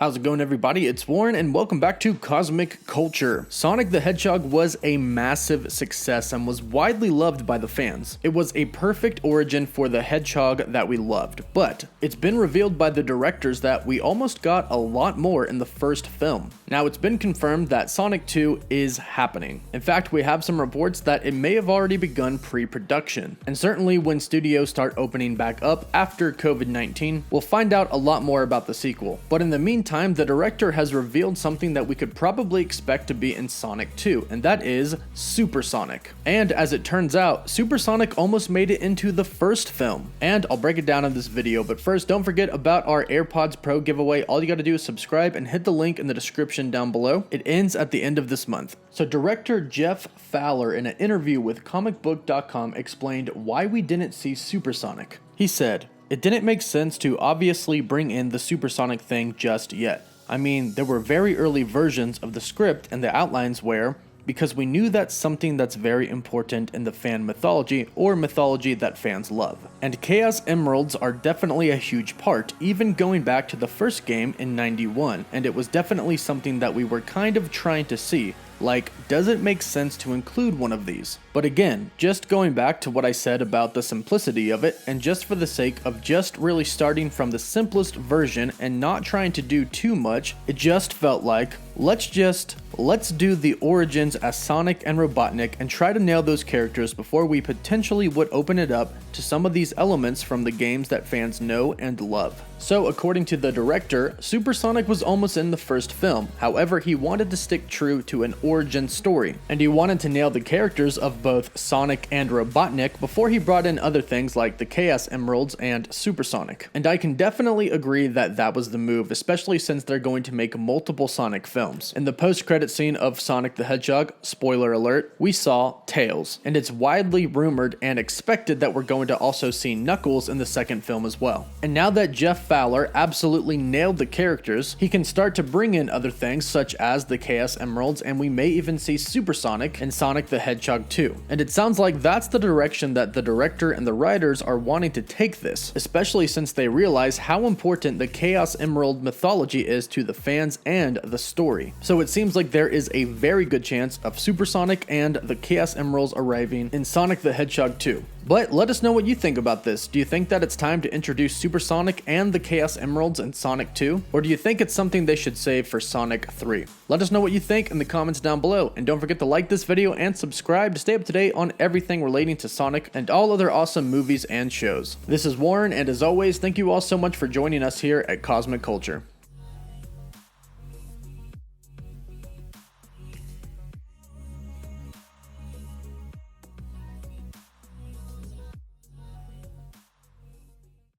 How's it going, everybody? It's Warren and welcome back to Cosmic Culture. Sonic the Hedgehog was a massive success and was widely loved by the fans. It was a perfect origin for the Hedgehog that we loved, but it's been revealed by the directors that we almost got a lot more in the first film. Now, it's been confirmed that Sonic 2 is happening. In fact, we have some reports that it may have already begun pre-production. And certainly when studios start opening back up after COVID-19, we'll find out a lot more about the sequel. But in the meantime, the director has revealed something that we could probably expect to be in Sonic 2, and that is Supersonic. And as it turns out, Supersonic almost made it into the first film. And I'll break it down in this video, but first, don't forget about our AirPods Pro giveaway. All you gotta do is subscribe and hit the link in the description down below. It ends at the end of this month. So director Jeff Fowler, in an interview with comicbook.com, explained why we didn't see Supersonic. He said, "It didn't make sense to obviously bring in the supersonic thing just yet. I mean, there were very early versions of the script and the outlines where, because we knew that's something that's very important in the fan mythology or mythology that fans love. And Chaos Emeralds are definitely a huge part, even going back to the first game in '91, and it was definitely something that we were kind of trying to see. Like, does it make sense to include one of these? But again, just going back to what I said about the simplicity of it, and just for the sake of just really starting from the simplest version and not trying to do too much, it just felt like, let's do the origins as Sonic and Robotnik and try to nail those characters before we potentially would open it up to some of these elements from the games that fans know and love." So according to the director, Supersonic was almost in the first film. However, he wanted to stick true to an origin story, and he wanted to nail the characters of both Sonic and Robotnik before he brought in other things like the Chaos Emeralds and Supersonic. And I can definitely agree that that was the move, especially since they're going to make multiple Sonic films. In the post-credit scene of Sonic the Hedgehog, spoiler alert, we saw Tails, and it's widely rumored and expected that we're going to also see Knuckles in the second film as well. And now that Jeff Fowler absolutely nailed the characters, he can start to bring in other things such as the Chaos Emeralds, and we may even see Supersonic in Sonic the Hedgehog 2. And it sounds like that's the direction that the director and the writers are wanting to take this, especially since they realize how important the Chaos Emerald mythology is to the fans and the story. So it seems like there is a very good chance of Supersonic and the Chaos Emeralds arriving in Sonic the Hedgehog 2. But let us know what you think about this. Do you think that it's time to introduce Supersonic and the Chaos Emeralds in Sonic 2? Or do you think it's something they should save for Sonic 3? Let us know what you think in the comments down below. And don't forget to like this video and subscribe to stay up to date on everything relating to Sonic and all other awesome movies and shows. This is Warren, and as always, thank you all so much for joining us here at Cosmic Culture.